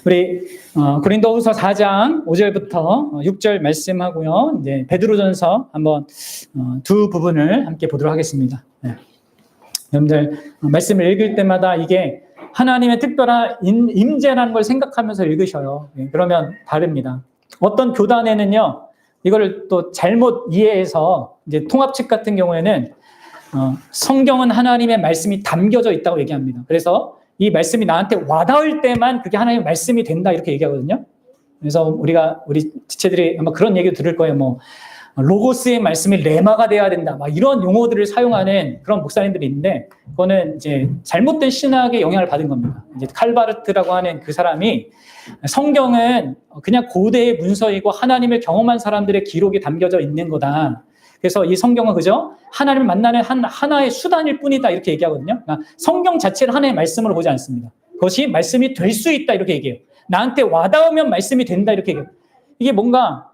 우리 고린도후서 4장 5절부터 6절 말씀하고요. 이제 베드로전서 한번 두 부분을 함께 보도록 하겠습니다. 네. 여러분들 말씀을 읽을 때마다 이게 하나님의 특별한 임재라는 걸 생각하면서 읽으셔요. 네. 그러면 다릅니다. 어떤 교단에는요, 이거를 또 잘못 이해해서 이제 통합 측 같은 경우에는 성경은 하나님의 말씀이 담겨져 있다고 얘기합니다. 그래서 이 말씀이 나한테 와닿을 때만 그게 하나님의 말씀이 된다 이렇게 얘기하거든요. 그래서 우리 지체들이 아마 그런 얘기 들을 거예요. 뭐 로고스의 말씀이 레마가 돼야 된다. 막 이런 용어들을 사용하는 그런 목사님들이 있는데 그거는 이제 잘못된 신학의 영향을 받은 겁니다. 이제 칼바르트라고 하는 그 사람이 성경은 그냥 고대의 문서이고 하나님을 경험한 사람들의 기록이 담겨져 있는 거다. 그래서 이 성경은 그죠? 하나님을 만나는 하나의 수단일 뿐이다 이렇게 얘기하거든요. 그러니까 성경 자체를 하나의 말씀으로 보지 않습니다. 그것이 말씀이 될 수 있다 이렇게 얘기해요. 나한테 와닿으면 말씀이 된다 이렇게 얘기해요. 이게 뭔가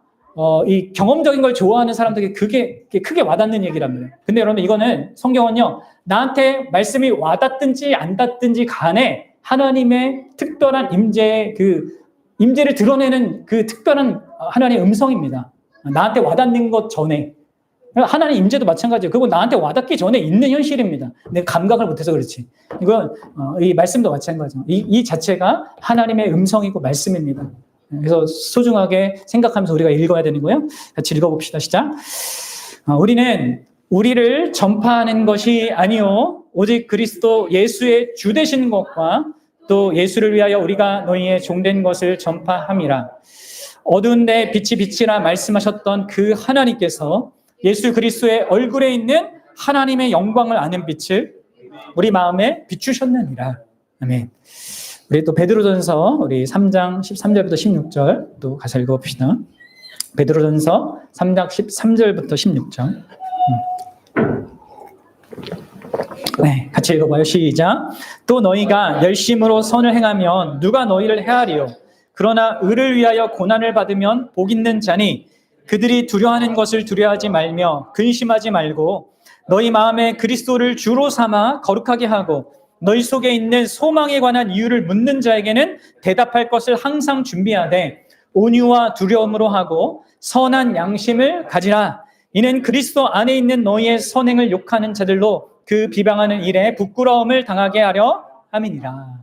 이 경험적인 걸 좋아하는 사람들에게 그게 크게 와닿는 얘기랍니다. 근데 여러분 이거는 성경은요. 나한테 말씀이 와닿든지 안 닿든지 간에 하나님의 특별한 임재를 드러내는 그 특별한 하나님의 음성입니다. 나한테 와닿는 것 전에. 하나님 임재도 마찬가지예요. 그리고 나한테 와닿기 전에 있는 현실입니다. 내가 감각을 못해서 그렇지. 이건 이 말씀도 마찬가지죠. 이 자체가 하나님의 음성이고 말씀입니다. 그래서 소중하게 생각하면서 우리가 읽어야 되는거예요. 같이 읽어봅시다. 시작. 우리는 우리를 전파하는 것이 아니요 오직 그리스도 예수의 주 되신 것과 또 예수를 위하여 우리가 너희의 종된 것을 전파함이라. 어두운 데 빛이 빛이라 말씀하셨던 그 하나님께서 예수 그리스도의 얼굴에 있는 하나님의 영광을 아는 빛을 우리 마음에 비추셨느니라. 아멘. 우리 또 베드로전서 우리 3장 13절부터 16절 또 가서 읽어봅시다. 베드로전서 3장 13절부터 16절. 네, 같이 읽어봐요. 시작. 또 너희가 열심으로 선을 행하면 누가 너희를 해하리요? 그러나 의를 위하여 고난을 받으면 복 있는 자니 그들이 두려워하는 것을 두려워하지 말며 근심하지 말고 너희 마음에 그리스도를 주로 삼아 거룩하게 하고 너희 속에 있는 소망에 관한 이유를 묻는 자에게는 대답할 것을 항상 준비하되 온유와 두려움으로 하고 선한 양심을 가지라. 이는 그리스도 안에 있는 너희의 선행을 욕하는 자들로 그 비방하는 일에 부끄러움을 당하게 하려 함이니라.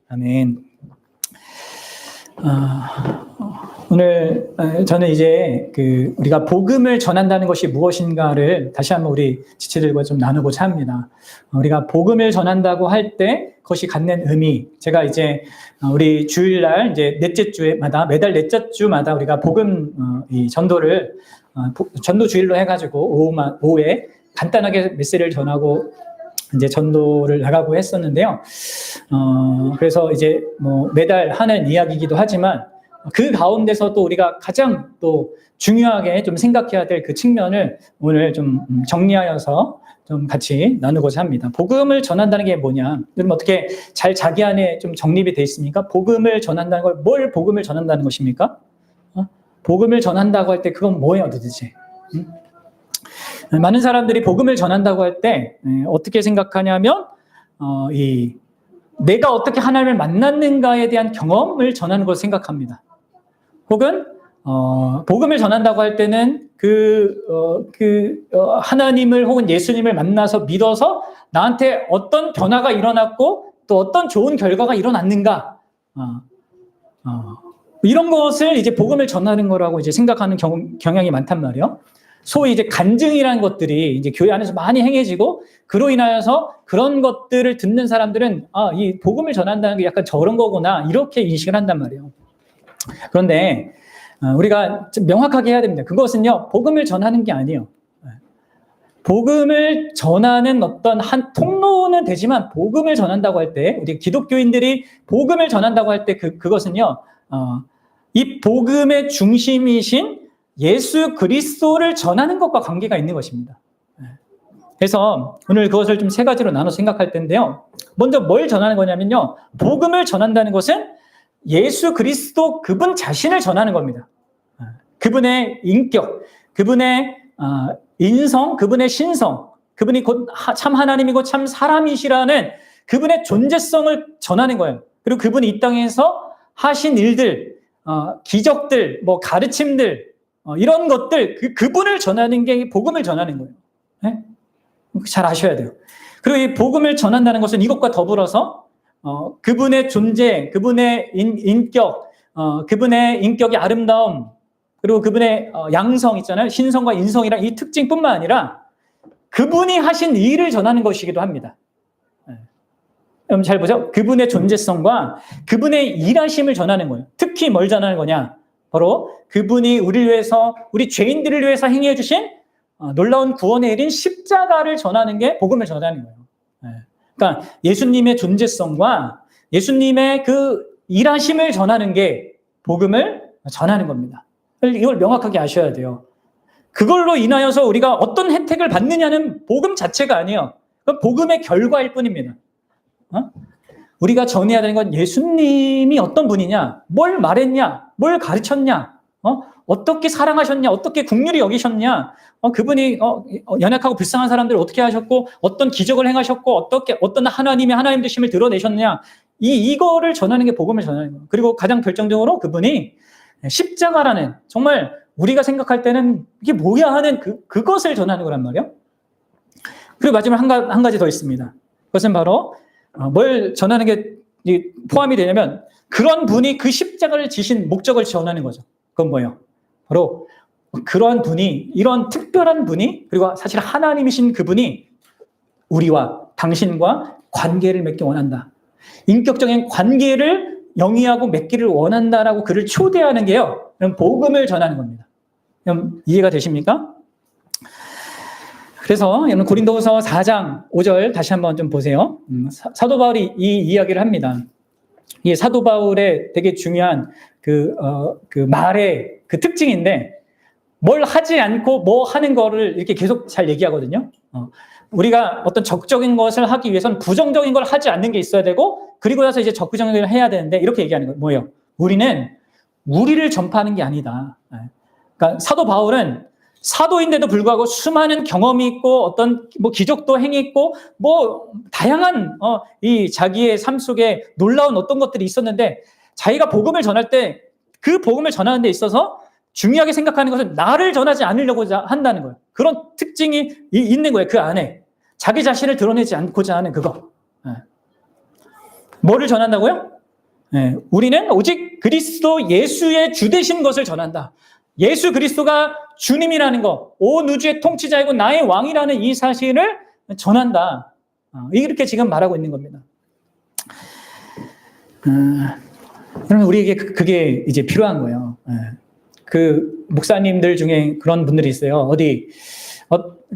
아멘. 오늘 저는 이제 우리가 복음을 전한다는 것이 무엇인가를 다시 한번 우리 지체들과 좀 나누고자 합니다. 우리가 복음을 전한다고 할 때 그것이 갖는 의미, 제가 이제 우리 주일날 이제 넷째 주마다 매달 넷째 주마다 우리가 복음 이 전도를 전도 주일로 해가지고 오후에 간단하게 메시지를 전하고 이제 전도를 나가고 했었는데요. 그래서 이제 뭐 매달 하는 이야기이기도 하지만 그 가운데서 또 우리가 가장 또 중요하게 좀 생각해야 될 그 측면을 오늘 좀 정리하여서 좀 같이 나누고자 합니다. 복음을 전한다는 게 뭐냐? 여러분 어떻게 잘 자기 안에 좀 정립이 돼 있습니까? 복음을 전한다는 걸 뭘 복음을 전한다는 것입니까? 복음을 전한다고 할 때 그건 뭐예요 도대체? 많은 사람들이 복음을 전한다고 할 때 어떻게 생각하냐면 내가 어떻게 하나님을 만났는가에 대한 경험을 전하는 것을 생각합니다. 혹은 복음을 전한다고 할 때는 하나님을 혹은 예수님을 만나서 믿어서 나한테 어떤 변화가 일어났고 또 어떤 좋은 결과가 일어났는가 이런 것을 이제 복음을 전하는 거라고 이제 생각하는 경향이 많단 말이에요. 소위 이제 간증이라는 것들이 이제 교회 안에서 많이 행해지고 그로 인하여서 그런 것들을 듣는 사람들은 이 복음을 전한다는 게 약간 저런 거구나 이렇게 인식을 한단 말이에요. 그런데 우리가 좀 명확하게 해야 됩니다. 그것은요 복음을 전하는 게 아니에요. 복음을 전하는 어떤 한 통로는 되지만 복음을 전한다고 할 때 우리 기독교인들이 복음을 전한다고 할 때 그것은요 이 복음의 중심이신 예수 그리스도를 전하는 것과 관계가 있는 것입니다. 그래서 오늘 그것을 좀 세 가지로 나눠 생각할 텐데요. 먼저 뭘 전하는 거냐면요. 복음을 전한다는 것은 예수 그리스도 그분 자신을 전하는 겁니다. 그분의 인격, 그분의 인성, 그분의 신성, 그분이 곧 참 하나님이고 참 사람이시라는 그분의 존재성을 전하는 거예요. 그리고 그분이 이 땅에서 하신 일들, 기적들, 뭐 가르침들, 이런 것들, 그분을 전하는 게 복음을 전하는 거예요. 네? 잘 아셔야 돼요. 그리고 이 복음을 전한다는 것은 이것과 더불어서 그분의 존재, 그분의 인격, 그분의 인격의 아름다움, 그리고 그분의 양성 있잖아요. 신성과 인성이란 이 특징뿐만 아니라 그분이 하신 일을 전하는 것이기도 합니다. 여러분 잘 보죠. 그분의 존재성과 그분의 일하심을 전하는 거예요. 특히 뭘 전하는 거냐? 바로 그분이 우리를 위해서, 우리 죄인들을 위해서 행해 주신 놀라운 구원의 일인 십자가를 전하는 게 복음을 전하는 거예요. 그러니까 예수님의 존재성과 예수님의 그 일하심을 전하는 게 복음을 전하는 겁니다. 이걸 명확하게 아셔야 돼요. 그걸로 인하여서 우리가 어떤 혜택을 받느냐는 복음 자체가 아니에요. 그건 복음의 결과일 뿐입니다. 우리가 전해야 되는 건 예수님이 어떤 분이냐, 뭘 말했냐, 뭘 가르쳤냐, 어떻게 사랑하셨냐, 어떻게 긍휼히 여기셨냐, 그분이 연약하고 불쌍한 사람들을 어떻게 하셨고, 어떤 기적을 행하셨고, 어떤 하나님의 하나님 되심을 드러내셨냐, 이거를 전하는 게 복음을 전하는 거예요. 그리고 가장 결정적으로 그분이 십자가라는, 정말 우리가 생각할 때는 이게 뭐야 하는 그것을 전하는 거란 말이에요. 그리고 마지막 한 가지 더 있습니다. 그것은 바로 뭘 전하는 게 포함이 되냐면 그런 분이 그 십자가를 지신 목적을 전하는 거죠. 그건 뭐예요? 바로 그런 분이, 이런 특별한 분이, 그리고 사실 하나님이신 그분이 우리와 당신과 관계를 맺기 원한다. 인격적인 관계를 영위하고 맺기를 원한다라고 그를 초대하는 게요. 복음을 전하는 겁니다. 이해가 되십니까? 그래서 고린도후서 4장 5절 다시 한번 좀 보세요. 사도 바울이 이 이야기를 합니다. 이 사도 바울의 되게 중요한 그 말의 그 특징인데, 뭘 하지 않고 뭐 하는 거를 이렇게 계속 잘 얘기하거든요. 우리가 어떤 적극적인 것을 하기 위해서는 부정적인 걸 하지 않는 게 있어야 되고, 그리고 나서 이제 적극적인 걸 해야 되는데, 이렇게 얘기하는 거예요. 뭐예요? 우리는 우리를 전파하는 게 아니다. 그러니까 사도 바울은 사도인데도 불구하고 수많은 경험이 있고 어떤 뭐 기적도 행했고 뭐 다양한 이 자기의 삶 속에 놀라운 어떤 것들이 있었는데, 자기가 복음을 전할 때 그 복음을 전하는 데 있어서 중요하게 생각하는 것은 나를 전하지 않으려고 한다는 거예요. 그런 특징이 있는 거예요. 그 안에 자기 자신을 드러내지 않고자 하는 그거. 뭐를 전한다고요? 우리는 오직 그리스도 예수의 주 되신 것을 전한다. 예수 그리스도가 주님이라는 것, 온 우주의 통치자이고 나의 왕이라는 이 사실을 전한다. 이렇게 지금 말하고 있는 겁니다. 그러면 우리에게 그게 이제 필요한 거예요. 그 목사님들 중에 그런 분들이 있어요.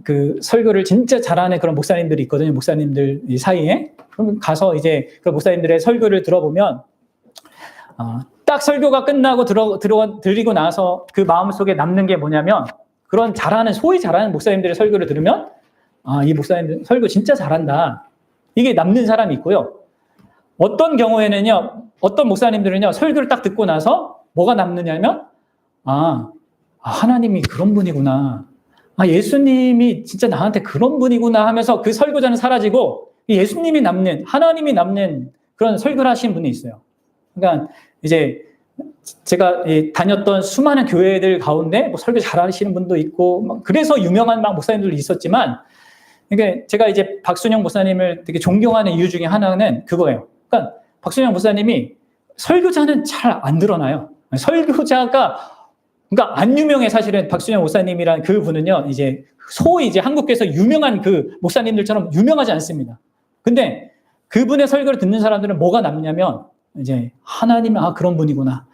그 설교를 진짜 잘하는 그런 목사님들이 있거든요. 목사님들 사이에. 그럼 가서 이제 그 목사님들의 설교를 들어보면, 딱 설교가 끝나고 드리고 나서 그 마음속에 남는 게 뭐냐면, 그런 소위 잘하는 목사님들의 설교를 들으면, 이 목사님들 설교 진짜 잘한다. 이게 남는 사람이 있고요. 어떤 경우에는요, 어떤 목사님들은요, 설교를 딱 듣고 나서 뭐가 남느냐면, 하나님이 그런 분이구나. 예수님이 진짜 나한테 그런 분이구나 하면서 그 설교자는 사라지고, 예수님이 남는, 하나님이 남는 그런 설교를 하신 분이 있어요. 그러니까 이제 제가 다녔던 수많은 교회들 가운데 뭐 설교 잘하시는 분도 있고, 그래서 유명한 목사님들도 있었지만, 그러니까 제가 이제 박순영 목사님을 되게 존경하는 이유 중에 하나는 그거예요. 그러니까 박순영 목사님이 설교자는 잘 안 드러나요. 설교자가 그러니까 안 유명해. 사실은 박순영 목사님이란 그 분은요, 이제 소위 이제 한국에서 유명한 그 목사님들처럼 유명하지 않습니다. 근데 그분의 설교를 듣는 사람들은 뭐가 남냐면, 이제 하나님은 그런 분이구나.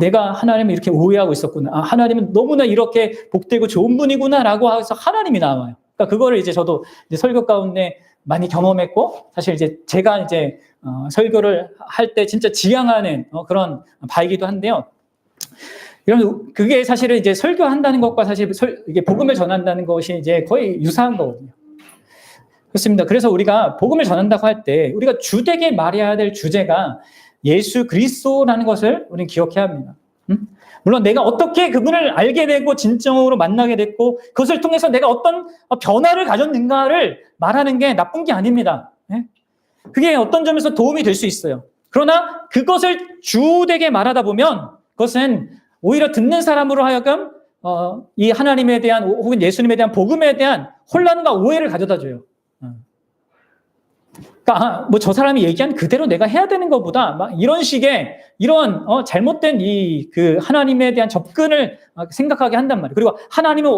내가 하나님을 이렇게 오해하고 있었구나. 하나님은 너무나 이렇게 복되고 좋은 분이구나라고 해서 하나님이 나와요. 그러니까 그거를 이제 저도 이제 설교 가운데 많이 경험했고, 사실 이제 제가 이제 설교를 할 때 진짜 지향하는 그런 바이기도 한데요. 이런 그게 사실은 이제 설교한다는 것과 사실 이게 복음을 전한다는 것이 이제 거의 유사한 거거든요. 그렇습니다. 그래서 우리가 복음을 전한다고 할 때 우리가 주되게 말해야 될 주제가 예수 그리스도라는 것을 우리는 기억해야 합니다. 물론 내가 어떻게 그분을 알게 되고 진정으로 만나게 됐고 그것을 통해서 내가 어떤 변화를 가졌는가를 말하는 게 나쁜 게 아닙니다. 그게 어떤 점에서 도움이 될 수 있어요. 그러나 그것을 주되게 말하다 보면 그것은 오히려 듣는 사람으로 하여금 이 하나님에 대한 혹은 예수님에 대한 복음에 대한 혼란과 오해를 가져다 줘요. 그러니까 뭐 저 사람이 얘기한 그대로 내가 해야 되는 것보다 막 이런 식의 이런 잘못된 이 그 하나님에 대한 접근을 생각하게 한단 말이에요. 그리고 하나님은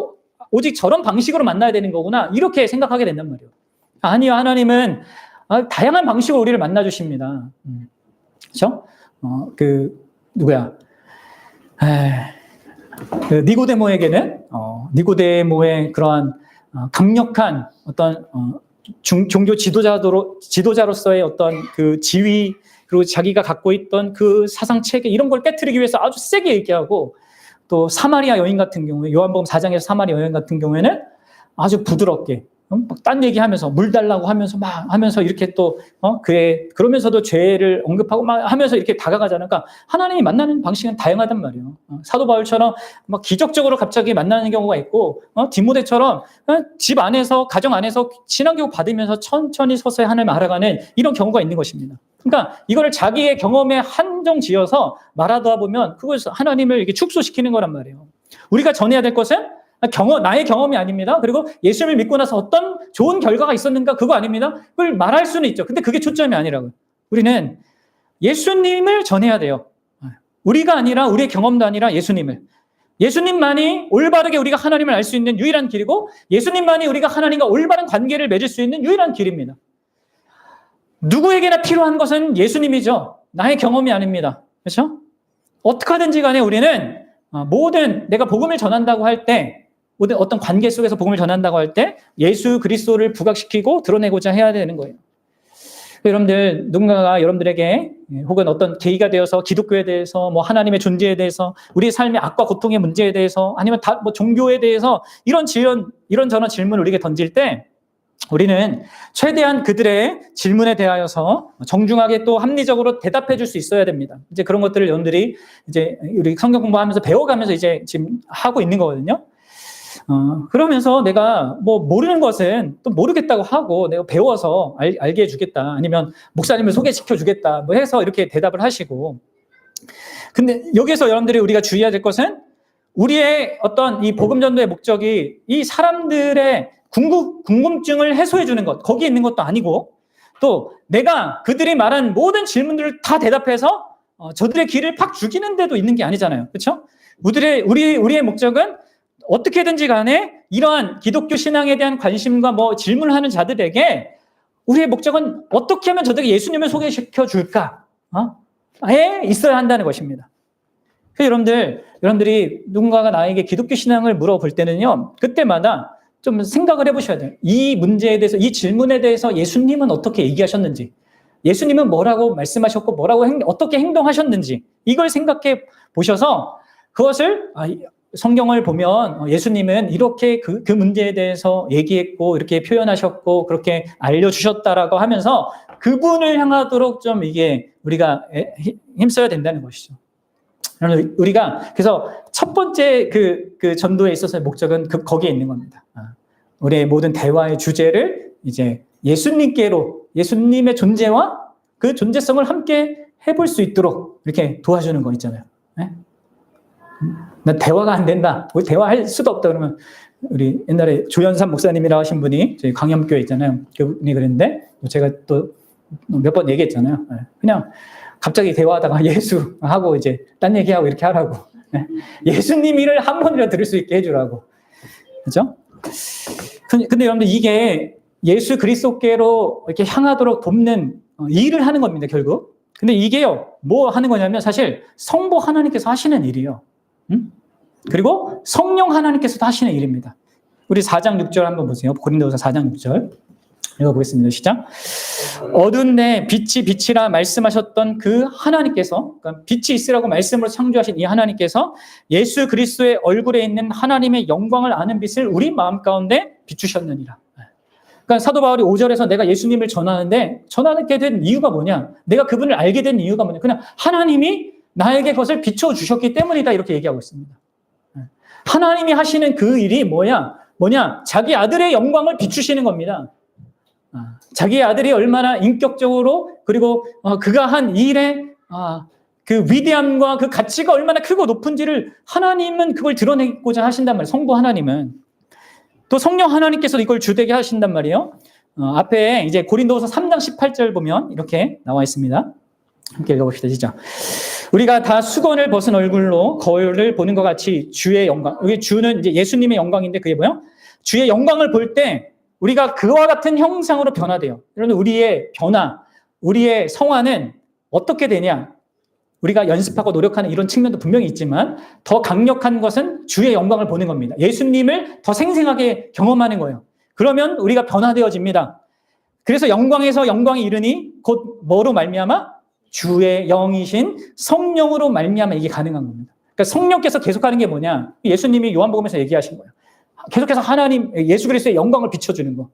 오직 저런 방식으로 만나야 되는 거구나 이렇게 생각하게 된단 말이에요. 아니요, 하나님은 다양한 방식으로 우리를 만나 주십니다. 그렇죠? 누구야? 그 니고데모에게는 니고데모의 그러한 강력한 어떤 종교 지도자로서의 어떤 그 지위, 그리고 자기가 갖고 있던 그 사상 체계 이런 걸 깨트리기 위해서 아주 세게 얘기하고, 또 사마리아 여인 같은 경우에 요한복음 4장에서 사마리아 여인 같은 경우에는 아주 부드럽게 막 딴 얘기하면서 물 달라고 하면서 막 하면서 이렇게 또 그러면서도 죄를 언급하고 막 하면서 이렇게 다가가잖아요. 그러니까 하나님이 만나는 방식은 다양하단 말이에요. 사도 바울처럼 막 기적적으로 갑자기 만나는 경우가 있고, 디모데처럼 집 안에서 가정 안에서 신앙교육 받으면서 천천히 서서히 하나님 알아가는 이런 경우가 있는 것입니다. 그러니까 이거를 자기의 경험에 한정 지어서 말하다 보면 그것을 하나님을 이렇게 축소시키는 거란 말이에요. 우리가 전해야 될 것은 나의 경험이 아닙니다. 그리고 예수님을 믿고 나서 어떤 좋은 결과가 있었는가 그거 아닙니다. 그걸 말할 수는 있죠. 근데 그게 초점이 아니라고요. 우리는 예수님을 전해야 돼요. 우리가 아니라, 우리의 경험도 아니라 예수님을. 예수님만이 올바르게 우리가 하나님을 알 수 있는 유일한 길이고, 예수님만이 우리가 하나님과 올바른 관계를 맺을 수 있는 유일한 길입니다. 누구에게나 필요한 것은 예수님이죠. 나의 경험이 아닙니다. 그렇죠? 어떻게 하든지 간에 우리는 모든 내가 복음을 전한다고 할 때, 모든 어떤 관계 속에서 복음을 전한다고 할 때 예수 그리스도를 부각시키고 드러내고자 해야 되는 거예요. 여러분들, 누군가가 여러분들에게 혹은 어떤 계기가 되어서 기독교에 대해서, 뭐 하나님의 존재에 대해서, 우리의 삶의 악과 고통의 문제에 대해서, 아니면 뭐 종교에 대해서 이런저런 질문을 우리에게 던질 때 우리는 최대한 그들의 질문에 대하여서 정중하게 또 합리적으로 대답해 줄 수 있어야 됩니다. 이제 그런 것들을 여러분들이 이제 우리 성경 공부하면서 배워가면서 이제 지금 하고 있는 거거든요. 그러면서 내가 뭐 모르는 것은 또 모르겠다고 하고 내가 배워서 알게 해주겠다. 아니면 목사님을 소개시켜 주겠다. 뭐 해서 이렇게 대답을 하시고. 근데 여기서 여러분들이 우리가 주의해야 될 것은 우리의 어떤 이 복음 전도의 목적이 이 사람들의 궁금증을 해소해 주는 것, 거기에 있는 것도 아니고, 또 내가 그들이 말한 모든 질문들을 다 대답해서 저들의 길을 팍 죽이는 데도 있는 게 아니잖아요. 그렇죠? 우리의 목적은 어떻게든지 간에 이러한 기독교 신앙에 대한 관심과 뭐 질문을 하는 자들에게 우리의 목적은 어떻게 하면 저들에게 예수님을 소개시켜 줄까에 있어야 한다는 것입니다. 그래서 여러분들이 누군가가 나에게 기독교 신앙을 물어볼 때는요, 그때마다 좀 생각을 해보셔야 돼요. 이 문제에 대해서, 이 질문에 대해서 예수님은 어떻게 얘기하셨는지, 예수님은 뭐라고 말씀하셨고 어떻게 행동하셨는지, 이걸 생각해 보셔서 그것을 성경을 보면 예수님은 이렇게 그 문제에 대해서 얘기했고 이렇게 표현하셨고 그렇게 알려주셨다라고 하면서 그분을 향하도록 좀 이게 우리가 힘써야 된다는 것이죠. 우리가 그래서 첫 번째 그 전도에 있어서의 목적은 거기에 있는 겁니다. 우리의 모든 대화의 주제를 이제 예수님의 존재와 그 존재성을 함께 해볼 수 있도록 이렇게 도와주는 거 있잖아요. 네? 나 대화가 안 된다. 우리 대화할 수도 없다. 그러면 우리 옛날에 조연삼 목사님이라고 하신 분이 저희 광염교회 있잖아요. 그분이 그랬는데 제가 또 몇 번 얘기했잖아요. 그냥 갑자기 대화하다가 예수 하고 이제 딴 얘기하고 이렇게 하라고. 예수님 일을 한 번이라도 들을 수 있게 해주라고. 그렇죠? 근데 여러분들 이게 예수 그리스도께로 이렇게 향하도록 돕는 일을 하는 겁니다, 결국. 근데 이게요, 뭐 하는 거냐면 사실 성부 하나님께서 하시는 일이에요. 그리고 성령 하나님께서도 하시는 일입니다. 우리 4장 6절 한번 보세요. 고린도후서 4장 6절 읽어보겠습니다. 시작. 어두운 데 빛이 빛이라 말씀하셨던 그 하나님께서, 그러니까 빛이 있으라고 말씀으로 창조하신 이 하나님께서 예수 그리스도의 얼굴에 있는 하나님의 영광을 아는 빛을 우리 마음 가운데 비추셨느니라. 그러니까 사도 바울이 5절에서 내가 예수님을 전하게 된 이유가 뭐냐? 내가 그분을 알게 된 이유가 뭐냐? 그냥 하나님이 나에게 그것을 비춰주셨기 때문이다, 이렇게 얘기하고 있습니다. 하나님이 하시는 그 일이 뭐냐? 자기 아들의 영광을 비추시는 겁니다. 자기 아들이 얼마나 인격적으로 그리고 그가 한 일의 그 위대함과 그 가치가 얼마나 크고 높은지를 하나님은 그걸 드러내고자 하신단 말이에요. 성부 하나님은. 또 성령 하나님께서 이걸 주되게 하신단 말이에요. 앞에 이제 고린도후서 3장 18절 보면 이렇게 나와 있습니다. 함께 읽어봅시다. 시작. 우리가 다 수건을 벗은 얼굴로 거울을 보는 것 같이 주의 영광. 여기 주는 이제 예수님의 영광인데 그게 뭐예요? 주의 영광을 볼 때 우리가 그와 같은 형상으로 변화돼요. 여러분, 우리의 변화, 우리의 성화는 어떻게 되냐? 우리가 연습하고 노력하는 이런 측면도 분명히 있지만 더 강력한 것은 주의 영광을 보는 겁니다. 예수님을 더 생생하게 경험하는 거예요. 그러면 우리가 변화되어집니다. 그래서 영광에서 영광에 이르니 곧 뭐로 말미암아? 주의 영이신 성령으로 말미암아 이게 가능한 겁니다. 그러니까 성령께서 계속하는 게 뭐냐? 예수님이 요한복음에서 얘기하신 거예요. 계속해서 하나님, 예수 그리스도의 영광을 비춰주는 거.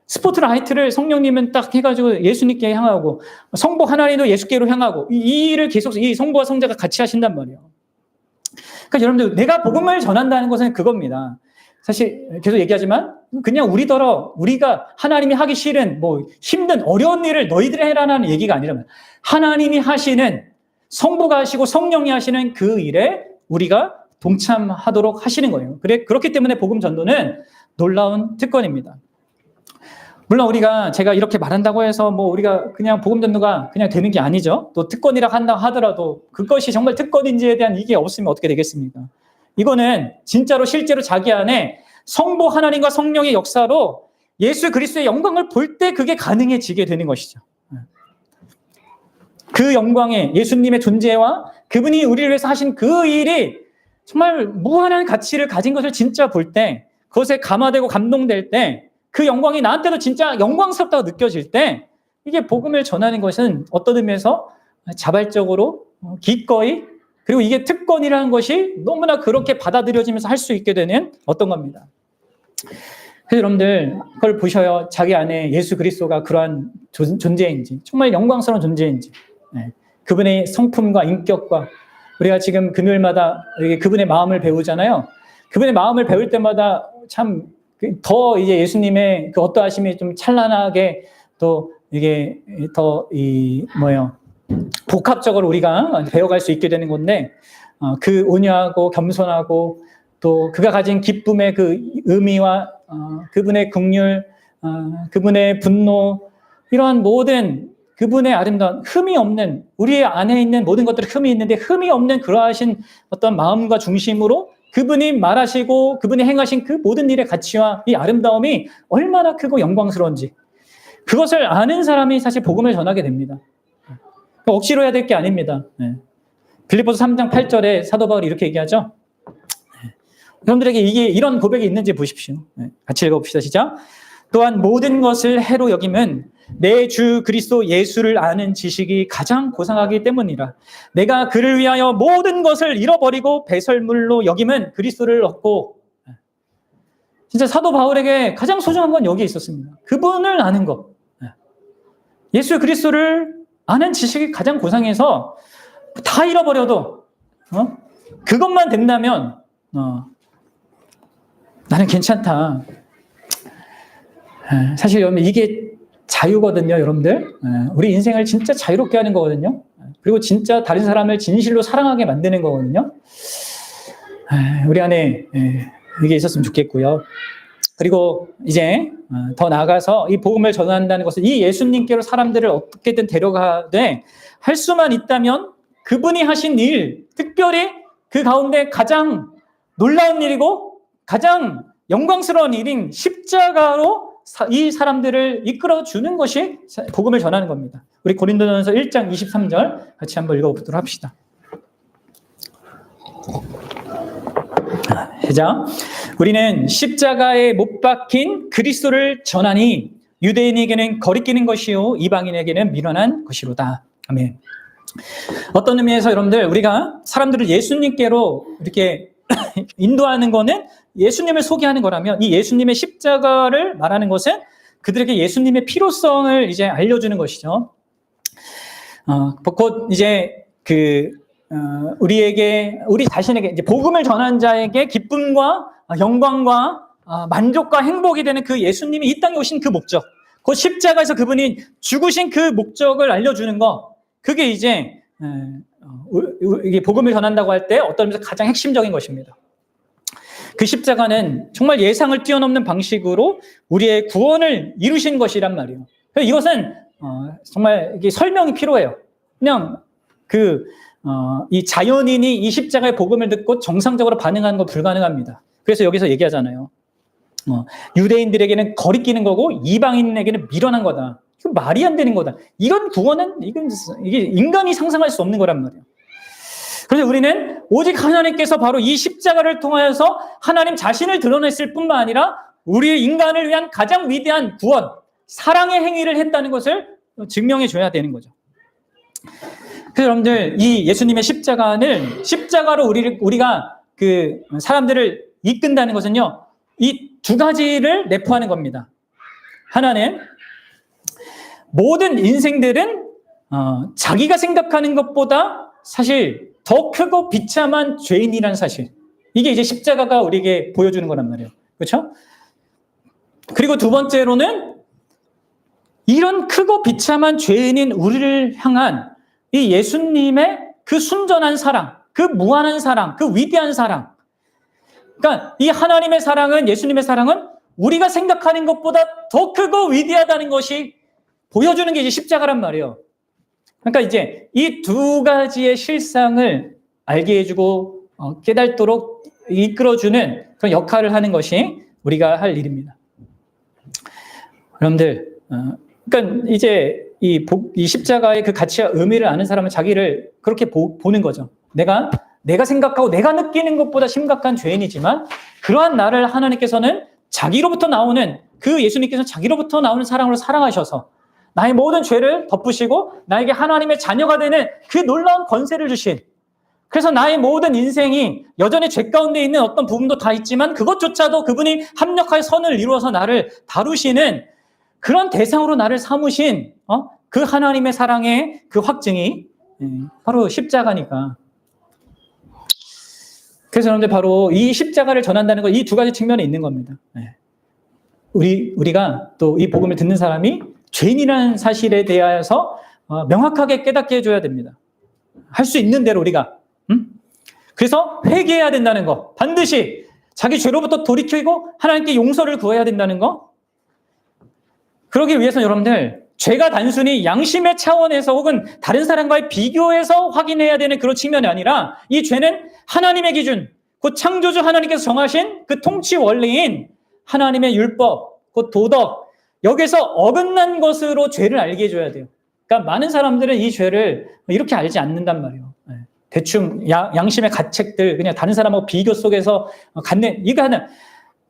스포트라이트를 성령님은 딱 해가지고 예수님께 향하고 성부 하나님도 예수께로 향하고 이 일을 계속 이 성부와 성자가 같이 하신단 말이에요. 그러니까 여러분들 내가 복음을 전한다는 것은 그겁니다. 사실 계속 얘기하지만 그냥 우리가 하나님이 하기 싫은 뭐 힘든 어려운 일을 너희들이 해라는 얘기가 아니라면 하나님이 하시는 성부가 하시고 성령이 하시는 그 일에 우리가 동참하도록 하시는 거예요. 그렇기 때문에 복음 전도는 놀라운 특권입니다. 물론 제가 이렇게 말한다고 해서 뭐 우리가 그냥 복음 전도가 그냥 되는 게 아니죠. 또 특권이라 한다 하더라도 그것이 정말 특권인지에 대한 이게 없으면 어떻게 되겠습니까? 이거는 진짜로 실제로 자기 안에 성부 하나님과 성령의 역사로 예수 그리스도의 영광을 볼 때 그게 가능해지게 되는 것이죠. 그 영광의 예수님의 존재와 그분이 우리를 위해서 하신 그 일이 정말 무한한 가치를 가진 것을 진짜 볼 때, 그것에 감화되고 감동될 때, 그 영광이 나한테도 진짜 영광스럽다고 느껴질 때, 이게 복음을 전하는 것은 어떤 의미에서 자발적으로 기꺼이, 그리고 이게 특권이라는 것이 너무나 그렇게 받아들여지면서 할 수 있게 되는 어떤 겁니다. 그래서 여러분들 그걸 보셔요. 자기 안에 예수 그리스도가 그러한 존재인지, 정말 영광스러운 존재인지, 그분의 성품과 인격과, 우리가 지금 금요일마다 그분의 마음을 배우잖아요. 그분의 마음을 배울 때마다 참 더 이제 예수님의 그 어떠하심이 좀 찬란하게 또 이게 더 복합적으로 우리가 배워갈 수 있게 되는 건데, 그 온유하고 겸손하고 또 그가 가진 기쁨의 그 의미와 그분의 긍휼, 그분의 분노, 이러한 모든 그분의 아름다운 흠이 없는, 우리 안에 있는 모든 것들이 흠이 있는데 흠이 없는 그러하신 어떤 마음과 중심으로 그분이 말하시고 그분이 행하신 그 모든 일의 가치와 이 아름다움이 얼마나 크고 영광스러운지, 그것을 아는 사람이 사실 복음을 전하게 됩니다. 억지로 해야 될 게 아닙니다. 빌립보서 3장 8절에 사도 바울이 이렇게 얘기하죠. 여러분들에게 이런 고백이 있는지 보십시오. 같이 읽어봅시다. 시작. 또한 모든 것을 해로 여김은 내 주 그리스도 예수를 아는 지식이 가장 고상하기 때문이라. 내가 그를 위하여 모든 것을 잃어버리고 배설물로 여김은 그리스도를 얻고. 진짜 사도 바울에게 가장 소중한 건 여기에 있었습니다. 그분을 아는 것. 예수 그리스도를 아는 지식이 가장 고상해서 다 잃어버려도 그것만 된다면 나는 괜찮다. 사실 여러분 이게 자유거든요, 여러분들. 우리 인생을 진짜 자유롭게 하는 거거든요. 그리고 진짜 다른 사람을 진실로 사랑하게 만드는 거거든요. 우리 안에 이게 있었으면 좋겠고요. 그리고 이제 더 나아가서 이 복음을 전한다는 것은 이 예수님께로 사람들을 어떻게든 데려가되 할 수만 있다면 그분이 하신 일, 특별히 그 가운데 가장 놀라운 일이고 가장 영광스러운 일인 십자가로 이 사람들을 이끌어주는 것이 복음을 전하는 겁니다. 우리 고린도전서 1장 23절 같이 한번 읽어보도록 합시다. 시작. 우리는 십자가에 못 박힌 그리스도를 전하니 유대인에게는 거리끼는 것이요 이방인에게는 미련한 것이로다. 아멘. 어떤 의미에서 여러분들 우리가 사람들을 예수님께로 이렇게 인도하는 거는 예수님을 소개하는 거라면, 이 예수님의 십자가를 말하는 것은 그들에게 예수님의 필요성을 이제 알려주는 것이죠. 곧 이제 우리 자신에게 이제 복음을 전한 자에게 기쁨과 영광과 만족과 행복이 되는 그 예수님이 이 땅에 오신 그 목적, 그 십자가에서 그분이 죽으신 그 목적을 알려주는 거, 그게 이제 이게 복음을 전한다고 할 때 어떤 의미에서 가장 핵심적인 것입니다. 그 십자가는 정말 예상을 뛰어넘는 방식으로 우리의 구원을 이루신 것이란 말이에요. 이것은 정말 이게 설명이 필요해요. 그냥 이 자연인이 이 십자가의 복음을 듣고 정상적으로 반응하는 건 불가능합니다. 그래서 여기서 얘기하잖아요. 유대인들에게는 거리끼는 거고 이방인에게는 미련한 거다. 이거 말이 안 되는 거다. 이런 구원은 이게 인간이 상상할 수 없는 거란 말이에요. 그래서 우리는 오직 하나님께서 바로 이 십자가를 통하여서 하나님 자신을 드러냈을 뿐만 아니라 우리 인간을 위한 가장 위대한 구원, 사랑의 행위를 했다는 것을 증명해 줘야 되는 거죠. 그래서 여러분들, 이 예수님의 십자가로 우리가 그 사람들을 이끈다는 것은요, 이 두 가지를 내포하는 겁니다. 하나는 모든 인생들은 자기가 생각하는 것보다 사실 더 크고 비참한 죄인이라는 사실. 이게 이제 십자가가 우리에게 보여주는 거란 말이에요. 그렇죠? 그리고 두 번째로는 이런 크고 비참한 죄인인 우리를 향한 이 예수님의 그 순전한 사랑, 그 무한한 사랑, 그 위대한 사랑. 그러니까 이 하나님의 사랑은, 예수님의 사랑은 우리가 생각하는 것보다 더 크고 위대하다는 것이 보여주는 게 이제 십자가란 말이에요. 그러니까 이제 이 두 가지의 실상을 알게 해주고 깨닫도록 이끌어주는 그런 역할을 하는 것이 우리가 할 일입니다. 여러분들, 그러니까 이제 이 십자가의 그 가치와 의미를 아는 사람은 자기를 그렇게 보는 거죠. 내가 생각하고 내가 느끼는 것보다 심각한 죄인이지만 그러한 나를 하나님께서는 자기로부터 나오는, 그 예수님께서는 자기로부터 나오는 사랑으로 사랑하셔서 나의 모든 죄를 덮으시고 나에게 하나님의 자녀가 되는 그 놀라운 권세를 주신, 그래서 나의 모든 인생이 여전히 죄 가운데 있는 어떤 부분도 다 있지만 그것조차도 그분이 합력하여 선을 이루어서 나를 다루시는 그런 대상으로 나를 삼으신 그 하나님의 사랑의 그 확증이 바로 십자가니까. 그래서 여러분들, 바로 이 십자가를 전한다는 건 이 두 가지 측면에 있는 겁니다. 우리가 또 이 복음을 듣는 사람이 죄인이라는 사실에 대하여서 명확하게 깨닫게 해줘야 됩니다. 할 수 있는 대로 우리가. 그래서 회개해야 된다는 거, 반드시 자기 죄로부터 돌이키고 하나님께 용서를 구해야 된다는 거. 그러기 위해서 여러분들, 죄가 단순히 양심의 차원에서 혹은 다른 사람과의 비교해서 확인해야 되는 그런 측면이 아니라 이 죄는 하나님의 기준, 그 창조주 하나님께서 정하신 그 통치 원리인 하나님의 율법, 그 도덕, 여기서 어긋난 것으로 죄를 알게 해줘야 돼요. 그러니까 많은 사람들은 이 죄를 이렇게 알지 않는단 말이에요. 대충 양심의 가책들, 그냥 다른 사람하고 비교 속에서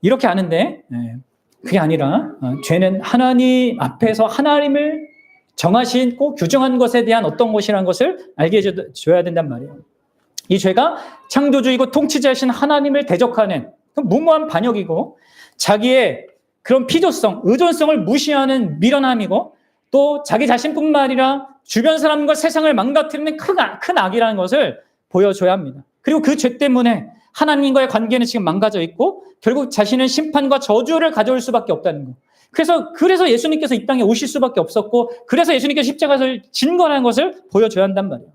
이렇게 아는데, 그게 아니라 죄는 하나님 앞에서 하나님을 정하시고 규정한 것에 대한 어떤 것이라는 것을 알게 해줘야 된단 말이에요. 이 죄가 창조주이고 통치자이신 하나님을 대적하는 무모한 반역이고, 자기의 그런 필요성, 의존성을 무시하는 미련함이고, 또 자기 자신뿐만 아니라 주변 사람과 세상을 망가뜨리는 큰 악이라는 것을 보여줘야 합니다. 그리고 그 죄 때문에 하나님과의 관계는 지금 망가져 있고 결국 자신은 심판과 저주를 가져올 수밖에 없다는 거. 그래서 예수님께서 이 땅에 오실 수밖에 없었고, 그래서 예수님께서 십자가에서 진 거라는 것을 보여줘야 한단 말이에요.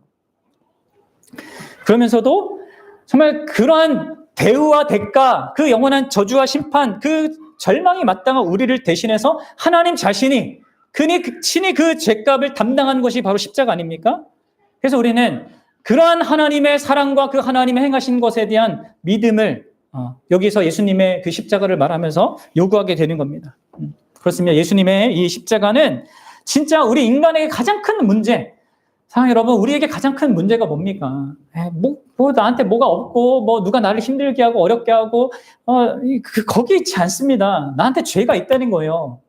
그러면서도 정말 그러한 대우와 대가, 그 영원한 저주와 심판, 그 절망이 마땅한 우리를 대신해서 하나님 자신이 친히 그 죄값을 담당한 것이 바로 십자가 아닙니까? 그래서 우리는 그러한 하나님의 사랑과 그 하나님의 행하신 것에 대한 믿음을 여기서 예수님의 그 십자가를 말하면서 요구하게 되는 겁니다. 그렇습니다. 예수님의 이 십자가는 진짜 우리 인간에게 가장 큰 문제, 사랑하는 여러분, 우리에게 가장 큰 문제가 뭡니까? 나한테 뭐가 없고, 누가 나를 힘들게 하고 어렵게 하고, 거기 있지 않습니다. 나한테 죄가 있다는 거예요.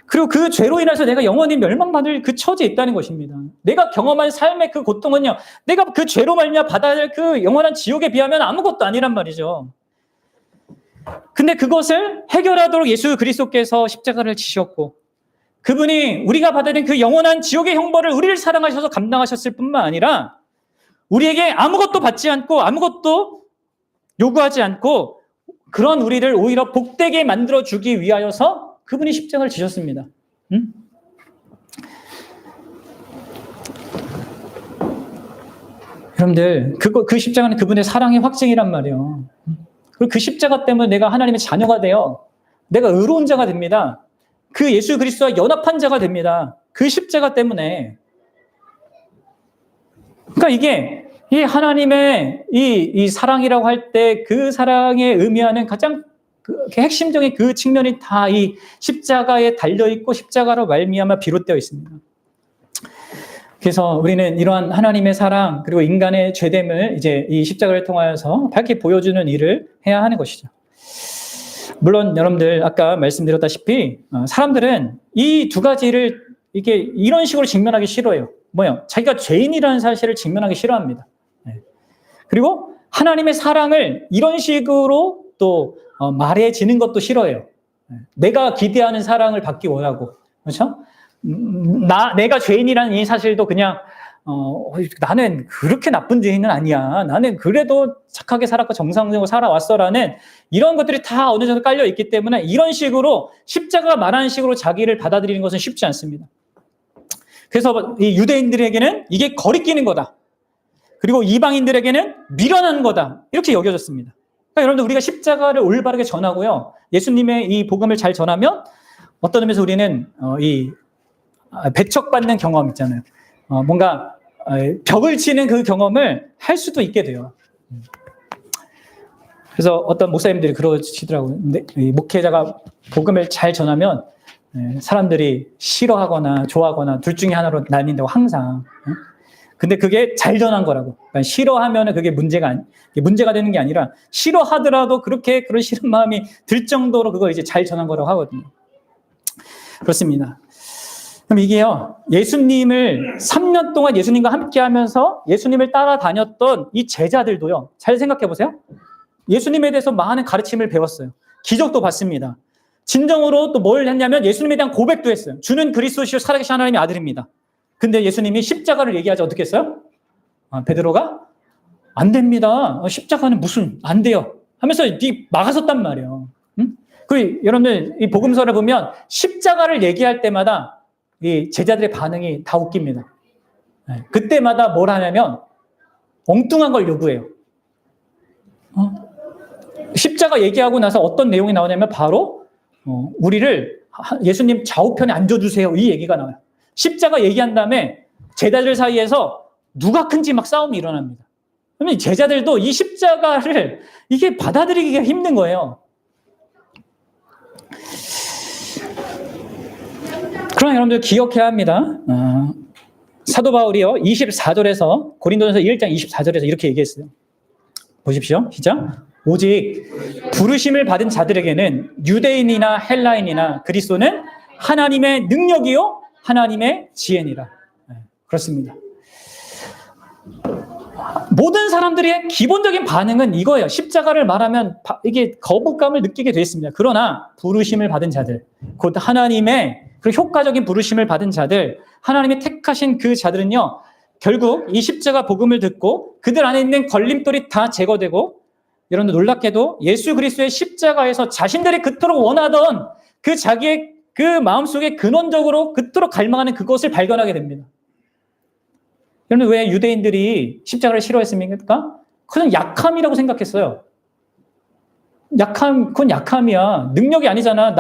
그리고 그 죄로 인해서 내가 영원히 멸망받을 그 처지에 있다는 것입니다. 내가 경험한 삶의 그 고통은요, 내가 그 죄로 말미암아 받아야 할 그 영원한 지옥에 비하면 아무것도 아니란 말이죠. 근데 그것을 해결하도록 예수 그리스도께서 십자가를 지셨고, 그분이 우리가 받아야 될 그 영원한 지옥의 형벌을 우리를 사랑하셔서 감당하셨을 뿐만 아니라 우리에게 아무것도 받지 않고 아무것도 요구하지 않고 그런 우리를 오히려 복되게 만들어주기 위하여서 그분이 십자가를 지셨습니다. 응? 여러분들, 그 십자가는 그분의 사랑의 확증이란 말이에요. 그리고 그 십자가 때문에 내가 하나님의 자녀가 돼요. 내가 의로운 자가 됩니다. 그 예수 그리스도와 연합한 자가 됩니다. 그 십자가 때문에. 그러니까 이 하나님의 이 사랑이라고 할 때 그 사랑에 의미하는 가장 핵심적인 그 측면이 다 이 십자가에 달려있고 십자가로 말미암아 비롯되어 있습니다. 그래서 우리는 이러한 하나님의 사랑 그리고 인간의 죄됨을 이제 이 십자가를 통하여서 밝게 보여주는 일을 해야 하는 것이죠. 물론 여러분들 아까 말씀드렸다시피 사람들은 이 두 가지를 이게 이런 식으로 직면하기 싫어해요. 뭐요? 자기가 죄인이라는 사실을 직면하기 싫어합니다. 그리고 하나님의 사랑을 이런 식으로 또 말해지는 것도 싫어해요. 내가 기대하는 사랑을 받기 원하고, 그렇죠? 내가 죄인이라는 이 사실도 그냥 나는 그렇게 나쁜 죄인은 아니야. 나는 그래도 착하게 살았고 정상적으로 살아왔어라는 이런 것들이 다 어느 정도 깔려 있기 때문에 이런 식으로 십자가가 말하는 식으로 자기를 받아들이는 것은 쉽지 않습니다. 그래서 이 유대인들에게는 이게 거리끼는 거다. 그리고 이방인들에게는 미련한 거다. 이렇게 여겨졌습니다. 그러니까 여러분들 우리가 십자가를 올바르게 전하고요. 예수님의 이 복음을 잘 전하면 어떤 의미에서 우리는 이 배척받는 경험 있잖아요. 뭔가 벽을 치는 그 경험을 할 수도 있게 돼요. 그래서 어떤 목사님들이 그러시더라고요. 이 목회자가 복음을 잘 전하면 사람들이 싫어하거나 좋아하거나 둘 중에 하나로 나뉜다고 항상. 근데 그게 잘 전한 거라고. 그러니까 싫어하면은 그게 문제가 되는 게 아니라 싫어하더라도 그렇게 그런 싫은 마음이 들 정도로 그걸 이제 잘 전한 거라고 하거든요. 그렇습니다. 그럼 이게요, 예수님을 3년 동안 예수님과 함께 하면서 예수님을 따라다녔던 이 제자들도요, 잘 생각해 보세요. 예수님에 대해서 많은 가르침을 배웠어요. 기적도 봤습니다. 진정으로 또 뭘 했냐면 예수님에 대한 고백도 했어요. 주는 그리스도시요 살아계신 하나님의 아들입니다. 근데 예수님이 십자가를 얘기하자 어떻게 했어요? 베드로가 안 됩니다. 십자가는 무슨 안 돼요. 하면서 막아섰단 말이에요. 응? 여러분들 이 복음서를 보면 십자가를 얘기할 때마다 이 제자들의 반응이 다 웃깁니다. 그때마다 뭘 하냐면 엉뚱한 걸 요구해요. 십자가 얘기하고 나서 어떤 내용이 나오냐면 바로 우리를 예수님 좌우편에 앉아주세요. 이 얘기가 나와요. 십자가 얘기한 다음에 제자들 사이에서 누가 큰지 막 싸움이 일어납니다. 그러면 제자들도 이 십자가를 이게 받아들이기가 힘든 거예요. 그러나 여러분들 기억해야 합니다. 사도 바울이요 24절에서 고린도전서 1장 24절에서 이렇게 얘기했어요. 보십시오. 시작. 오직 부르심을 받은 자들에게는 유대인이나 헬라인이나 그리스도는 하나님의 능력이요 하나님의 지혜니라. 그렇습니다. 모든 사람들의 기본적인 반응은 이거예요. 십자가를 말하면 이게 거부감을 느끼게 돼 있습니다. 그러나 부르심을 받은 자들, 곧 하나님의 그 효과적인 부르심을 받은 자들, 하나님이 택하신 그 자들은요, 결국 이 십자가 복음을 듣고 그들 안에 있는 걸림돌이 다 제거되고, 여러분들 놀랍게도 예수 그리스도의 십자가에서 자신들이 그토록 원하던 그 자기의 그 마음속에 근원적으로 그토록 갈망하는 그것을 발견하게 됩니다. 여러분 왜 유대인들이 십자가를 싫어했습니까? 그건 약함이라고 생각했어요. 그건 약함이야. 능력이 아니잖아.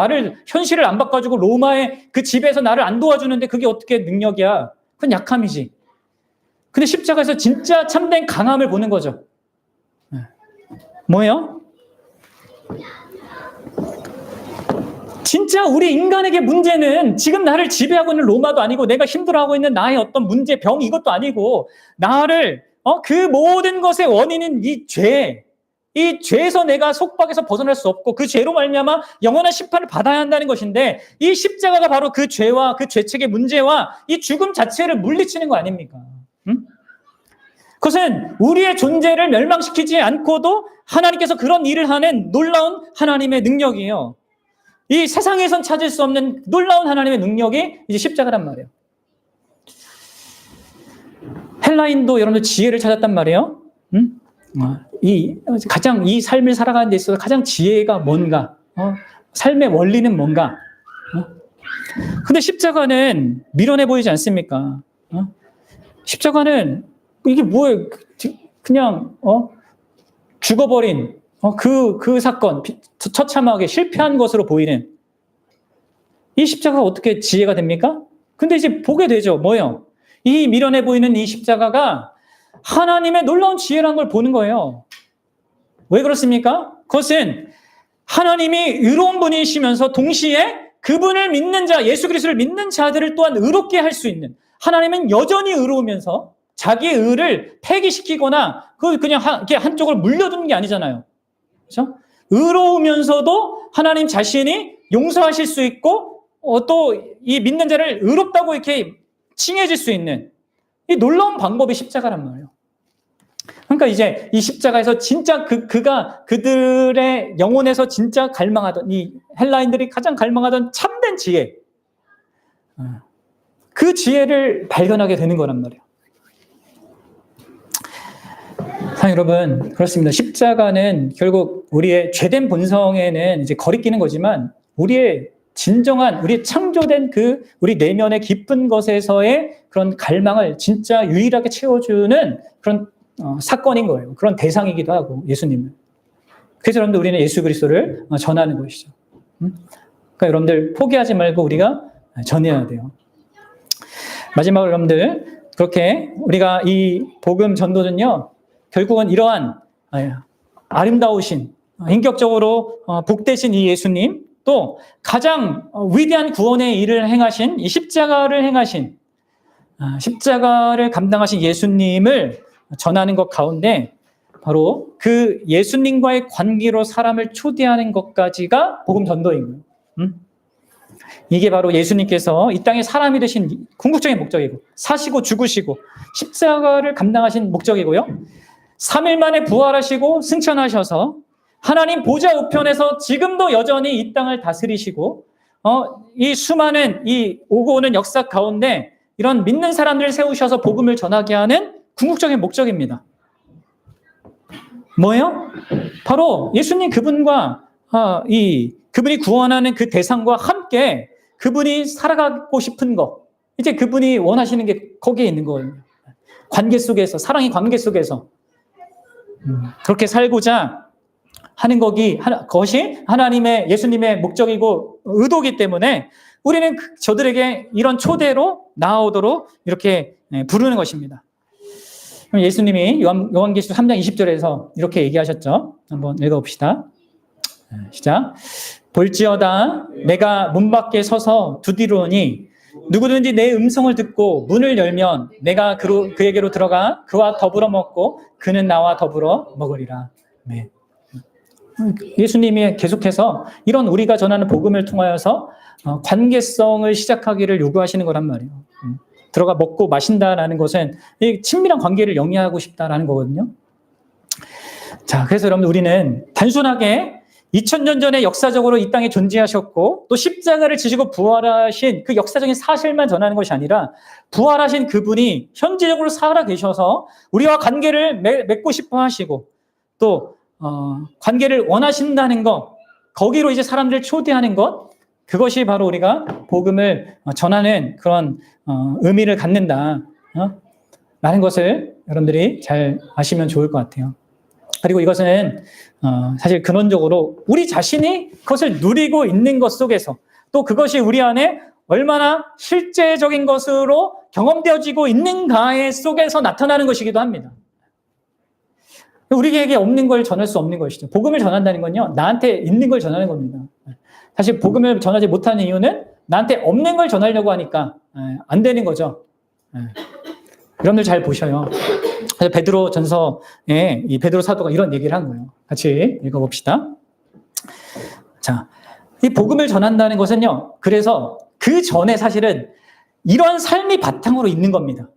현실을 안 바꿔주고 로마의 그 집에서 나를 안 도와주는데 그게 어떻게 능력이야. 그건 약함이지. 근데 십자가에서 진짜 참된 강함을 보는 거죠. 뭐예요? 진짜 우리 인간에게 문제는 지금 나를 지배하고 있는 로마도 아니고 내가 힘들어하고 있는 나의 어떤 문제, 병 이것도 아니고 나를 그 모든 것의 원인은 이 죄에서 내가 속박에서 벗어날 수 없고 그 죄로 말미암아 영원한 심판을 받아야 한다는 것인데 이 십자가가 바로 그 죄와 그 죄책의 문제와 이 죽음 자체를 물리치는 거 아닙니까? 응? 그것은 우리의 존재를 멸망시키지 않고도 하나님께서 그런 일을 하는 놀라운 하나님의 능력이에요. 이 세상에선 찾을 수 없는 놀라운 하나님의 능력이 이제 십자가란 말이에요. 헬라인도 여러분들 지혜를 찾았단 말이에요. 응? 가장 이 삶을 살아가는 데 있어서 가장 지혜가 뭔가, 삶의 원리는 뭔가. 근데 십자가는 미련해 보이지 않습니까? 십자가는 이게 뭐예요? 그냥 죽어버린 그 사건, 처참하게 실패한 것으로 보이는 이 십자가가 어떻게 지혜가 됩니까? 근데 이제 보게 되죠. 뭐예요? 이 미련해 보이는 이 십자가가 하나님의 놀라운 지혜라는 걸 보는 거예요. 왜 그렇습니까? 그것은 하나님이 의로운 분이시면서 동시에 그분을 믿는 자, 예수 그리스도를 믿는 자들을 또한 의롭게 할 수 있는, 하나님은 여전히 의로우면서 자기의 의를 폐기시키거나 그냥 이렇게 한쪽을 물려두는 게 아니잖아요. 그렇죠? 의로우면서도 하나님 자신이 용서하실 수 있고 또 이 믿는 자를 의롭다고 이렇게 칭해질 수 있는 이 놀라운 방법이 십자가란 말이에요. 그러니까 이제 이 십자가에서 진짜 그가 그들의 영혼에서 진짜 갈망하던 이 헬라인들이 가장 갈망하던 참된 지혜, 그 지혜를 발견하게 되는 거란 말이에요. 여러분, 그렇습니다. 십자가는 결국 우리의 죄된 본성에는 이제 거리끼는 거지만 우리의 진정한 우리 창조된 우리 내면의 깊은 것에서의 그런 갈망을 진짜 유일하게 채워주는 그런 사건인 거예요. 그런 대상이기도 하고 예수님은. 그래서 여러분들 우리는 예수 그리스도를 전하는 것이죠. 그러니까 여러분들 포기하지 말고 우리가 전해야 돼요. 마지막으로 여러분들 그렇게 우리가 이 복음 전도는요. 결국은 이러한 아름다우신 인격적으로 복되신 이 예수님 또 가장 위대한 구원의 일을 행하신 이 십자가를 행하신 십자가를 감당하신 예수님을 전하는 것 가운데 바로 그 예수님과의 관계로 사람을 초대하는 것까지가 복음 전도인 거예요. 이게 바로 예수님께서 이 땅에 사람이 되신 궁극적인 목적이고 사시고 죽으시고 십자가를 감당하신 목적이고요. 3일 만에 부활하시고 승천하셔서 하나님 보좌 우편에서 지금도 여전히 이 땅을 다스리시고 이 수많은 이 오고 오는 역사 가운데 이런 믿는 사람들을 세우셔서 복음을 전하게 하는 궁극적인 목적입니다. 뭐예요? 바로 예수님 그분과 그분이 구원하는 그 대상과 함께 그분이 살아가고 싶은 것, 이제 그분이 원하시는 게 거기에 있는 거예요. 관계 속에서, 사랑의 관계 속에서 그렇게 살고자 하는 것이 하나님의 예수님의 목적이고 의도이기 때문에 우리는 저들에게 이런 초대로 나아오도록 이렇게 부르는 것입니다. 예수님이 요한계시록 3장 20절에서 이렇게 얘기하셨죠. 한번 읽어봅시다. 시작. 볼지어다 내가 문 밖에 서서 두드리오니 누구든지 내 음성을 듣고 문을 열면 내가 그에게로 들어가 그와 더불어 먹고 그는 나와 더불어 먹으리라. 네. 예수님이 계속해서 이런 우리가 전하는 복음을 통하여서 관계성을 시작하기를 요구하시는 거란 말이에요. 들어가 먹고 마신다라는 것은 친밀한 관계를 영위하고 싶다라는 거거든요. 자, 그래서 여러분 우리는 단순하게 2000년 전에 역사적으로 이 땅에 존재하셨고 또 십자가를 지시고 부활하신 그 역사적인 사실만 전하는 것이 아니라 부활하신 그분이 현재적으로 살아 계셔서 우리와 관계를 맺고 싶어 하시고 또 관계를 원하신다는 것, 거기로 이제 사람들을 초대하는 것, 그것이 바로 우리가 복음을 전하는 그런 의미를 갖는다 라는 것을 여러분들이 잘 아시면 좋을 것 같아요. 그리고 이것은 사실 근원적으로 우리 자신이 그것을 누리고 있는 것 속에서 또 그것이 우리 안에 얼마나 실제적인 것으로 경험되어지고 있는가의 속에서 나타나는 것이기도 합니다. 우리에게 없는 걸 전할 수 없는 것이죠. 복음을 전한다는 건요, 나한테 있는 걸 전하는 겁니다. 사실 복음을 전하지 못하는 이유는 나한테 없는 걸 전하려고 하니까 안 되는 거죠. 여러분들 잘 보셔요. 베드로 전서에 이 베드로 사도가 이런 얘기를 한 거예요. 같이 읽어봅시다. 자, 이 복음을 전한다는 것은요, 그래서 그 전에 사실은 이런 삶이 바탕으로 있는 겁니다.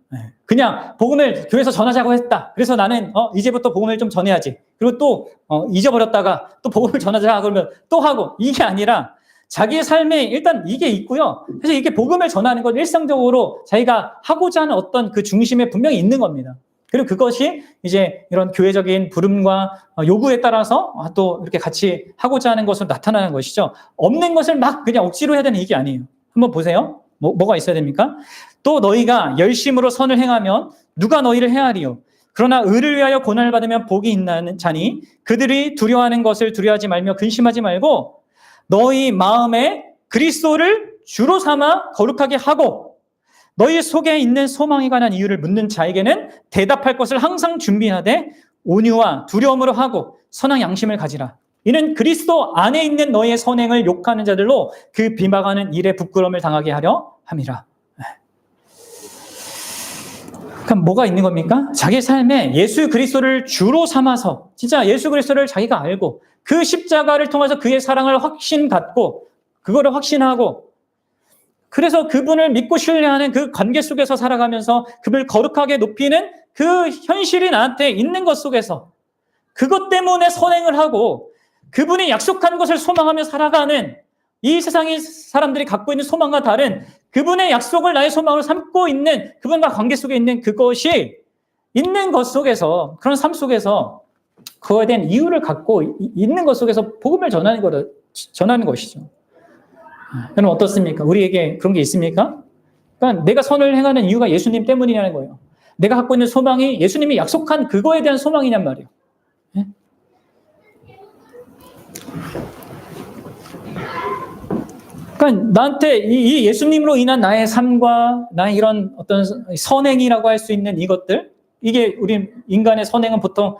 그냥 복음을 교회에서 전하자고 했다. 그래서 나는 이제부터 복음을 좀 전해야지. 그리고 또 잊어버렸다가 또 복음을 전하자 그러면 또 하고, 이게 아니라 자기의 삶에 일단 이게 있고요. 그래서 이게 복음을 전하는 건 일상적으로 자기가 하고자 하는 어떤 그 중심에 분명히 있는 겁니다. 그리고 그것이 이제 이런 교회적인 부름과 요구에 따라서 또 이렇게 같이 하고자 하는 것으로 나타나는 것이죠. 없는 것을 막 그냥 억지로 해야 되는 이게 아니에요. 한번 보세요. 뭐가 있어야 됩니까? 또 너희가 열심으로 선을 행하면 누가 너희를 해하리요? 그러나 의를 위하여 고난을 받으면 복이 있나는 자니 그들이 두려워하는 것을 두려워하지 말며 근심하지 말고 너희 마음에 그리스도를 주로 삼아 거룩하게 하고 너희 속에 있는 소망에 관한 이유를 묻는 자에게는 대답할 것을 항상 준비하되 온유와 두려움으로 하고 선한 양심을 가지라. 이는 그리스도 안에 있는 너희의 선행을 욕하는 자들로 그 비방하는 일에 부끄러움을 당하게 하려 함이라. 그럼 뭐가 있는 겁니까? 자기 삶에 예수 그리스도를 주로 삼아서 진짜 예수 그리스도를 자기가 알고 그 십자가를 통해서 그의 사랑을 확신 갖고 그거를 확신하고 그래서 그분을 믿고 신뢰하는 그 관계 속에서 살아가면서 그분을 거룩하게 높이는 그 현실이 나한테 있는 것 속에서 그것 때문에 선행을 하고 그분이 약속한 것을 소망하며 살아가는 이 세상의 사람들이 갖고 있는 소망과 다른 그분의 약속을 나의 소망으로 삼고 있는 그분과 관계 속에 있는 그것이 있는 것 속에서 그런 삶 속에서 그거에 대한 이유를 갖고 있는 것 속에서 복음을 전하는 것이죠. 여러분 어떻습니까? 우리에게 그런 게 있습니까? 그러니까 내가 선을 행하는 이유가 예수님 때문이라는 거예요. 내가 갖고 있는 소망이 예수님이 약속한 그거에 대한 소망이냔 말이에요. 네? 그러니까 나한테 이 예수님으로 인한 나의 삶과 나의 이런 어떤 선행이라고 할 수 있는 이것들, 이게 우리 인간의 선행은 보통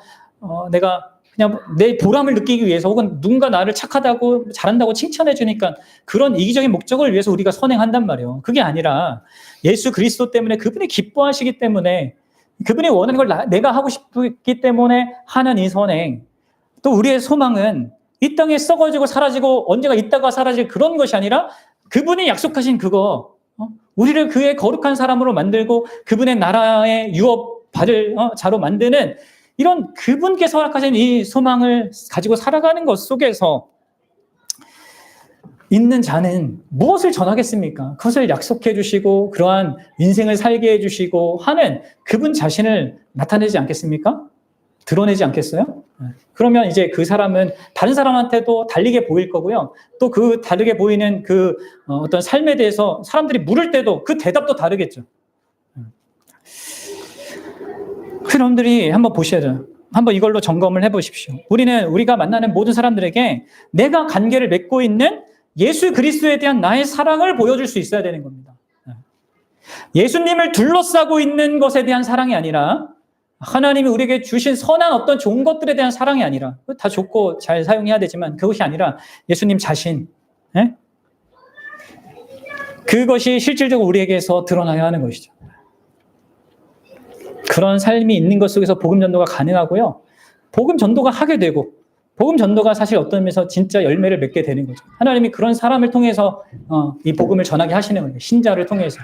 내가 그냥 내 보람을 느끼기 위해서 혹은 누군가 나를 착하다고 잘한다고 칭찬해 주니까 그런 이기적인 목적을 위해서 우리가 선행한단 말이에요. 그게 아니라 예수 그리스도 때문에 그분이 기뻐하시기 때문에 그분이 원하는 걸 내가 하고 싶기 때문에 하는 이 선행. 또 우리의 소망은 이 땅에 썩어지고 사라지고 언제가 있다가 사라질 그런 것이 아니라 그분이 약속하신 그거, 우리를 그의 거룩한 사람으로 만들고 그분의 나라의 유업 받을 자로 만드는 이런 그분께서 허락하신 이 소망을 가지고 살아가는 것 속에서 있는 자는 무엇을 전하겠습니까? 그것을 약속해 주시고 그러한 인생을 살게 해 주시고 하는 그분 자신을 나타내지 않겠습니까? 드러내지 않겠어요? 그러면 이제 그 사람은 다른 사람한테도 다르게 보일 거고요. 또 그 다르게 보이는 그 어떤 삶에 대해서 사람들이 물을 때도 그 대답도 다르겠죠. 여러분들이 한번 보셔야 돼요. 한번 이걸로 점검을 해보십시오. 우리가 만나는 모든 사람들에게 내가 관계를 맺고 있는 예수 그리스도에 대한 나의 사랑을 보여줄 수 있어야 되는 겁니다. 예수님을 둘러싸고 있는 것에 대한 사랑이 아니라 하나님이 우리에게 주신 선한 어떤 좋은 것들에 대한 사랑이 아니라 다 좋고 잘 사용해야 되지만 그것이 아니라 예수님 자신 그것이 실질적으로 우리에게서 드러나야 하는 것이죠. 그런 삶이 있는 것 속에서 복음 전도가 가능하고요. 복음 전도가 하게 되고 복음 전도가 사실 어떤 면에서 진짜 열매를 맺게 되는 거죠. 하나님이 그런 사람을 통해서 이 복음을 전하게 하시는 거예요. 신자를 통해서.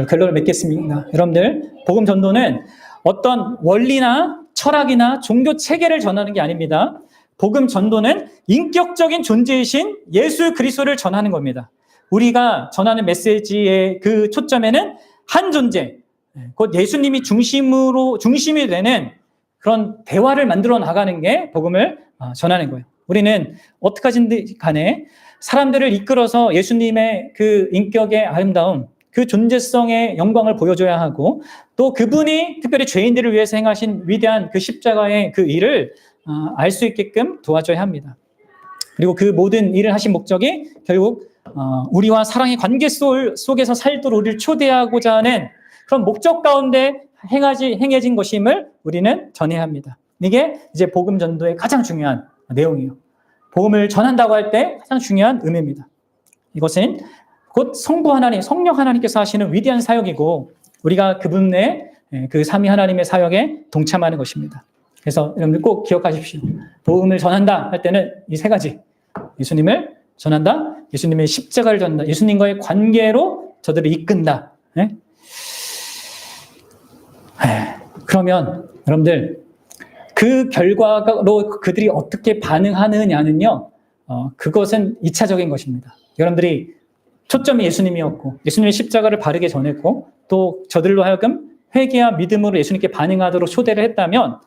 결론을 맺겠습니다. 여러분들, 복음 전도는 어떤 원리나 철학이나 종교 체계를 전하는 게 아닙니다. 복음 전도는 인격적인 존재이신 예수 그리스도를 전하는 겁니다. 우리가 전하는 메시지의 그 초점에는 한 존재, 곧 예수님이 중심이 되는 그런 대화를 만들어 나가는 게 복음을 전하는 거예요. 우리는 어떻게 하든지 간에 사람들을 이끌어서 예수님의 그 인격의 아름다움, 그 존재성의 영광을 보여줘야 하고 또 그분이 특별히 죄인들을 위해서 행하신 위대한 그 십자가의 그 일을 알 수 있게끔 도와줘야 합니다. 그리고 그 모든 일을 하신 목적이 결국 우리와 사랑의 관계 속에서 살도록 우리를 초대하고자 하는 그런 목적 가운데 행해진 것임을 우리는 전해야 합니다. 이게 이제 복음 전도의 가장 중요한 내용이에요. 복음을 전한다고 할 때 가장 중요한 의미입니다. 이것은 곧 성부 하나님, 성령 하나님께서 하시는 위대한 사역이고 우리가 그분의 그 삼위 하나님의 사역에 동참하는 것입니다. 그래서 여러분들 꼭 기억하십시오. 복음을 전한다 할 때는 이 세 가지. 예수님을 전한다, 예수님의 십자가를 전한다, 예수님과의 관계로 저들을 이끈다. 그러면 여러분들 그 결과로 그들이 어떻게 반응하느냐는요, 그것은 2차적인 것입니다. 여러분들이 초점이 예수님이었고 예수님의 십자가를 바르게 전했고 또 저들로 하여금 회개와 믿음으로 예수님께 반응하도록 초대를 했다면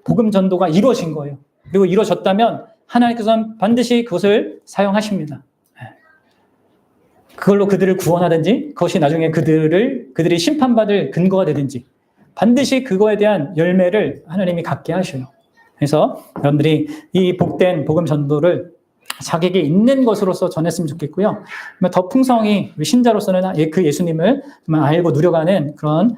복음 전도가 이루어진 거예요. 그리고 이루어졌다면 하나님께서는 반드시 그것을 사용하십니다. 그걸로 그들을 구원하든지 그것이 나중에 그들이 심판받을 근거가 되든지 반드시 그거에 대한 열매를 하나님이 갖게 하셔요. 그래서 여러분들이 이 복된 복음 전도를 자기에게 있는 것으로서 전했으면 좋겠고요. 더 풍성히 신자로서는 그 예수님을 알고 누려가는 그런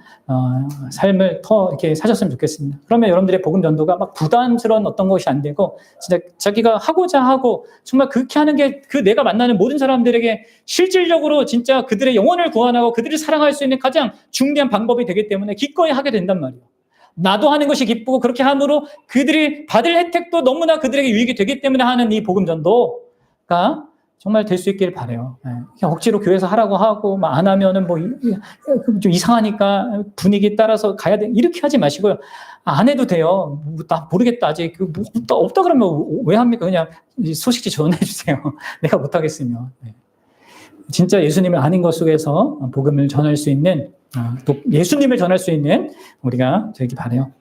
삶을 더 이렇게 사셨으면 좋겠습니다. 그러면 여러분들의 복음 전도가 막 부담스러운 어떤 것이 안 되고 진짜 자기가 하고자 하고 정말 그렇게 하는 게 그 내가 만나는 모든 사람들에게 실질적으로 진짜 그들의 영혼을 구원하고 그들을 사랑할 수 있는 가장 중대한 방법이 되기 때문에 기꺼이 하게 된단 말이에요. 나도 하는 것이 기쁘고 그렇게 함으로 그들이 받을 혜택도 너무나 그들에게 유익이 되기 때문에 하는 이 복음 전도가 정말 될 수 있기를 바라요. 그냥 억지로 교회에서 하라고 하고 안 하면은 좀 이상하니까 분위기 따라서 가야 돼 이렇게 하지 마시고요. 안 해도 돼요. 나 모르겠다 아직 없다 그러면 왜 합니까? 그냥 소식지 전해 주세요. 내가 못 하겠으면. 진짜 예수님을 아는 것 속에서 복음을 전할 수 있는 또 예수님을 전할 수 있는 우리가 되길 바라요.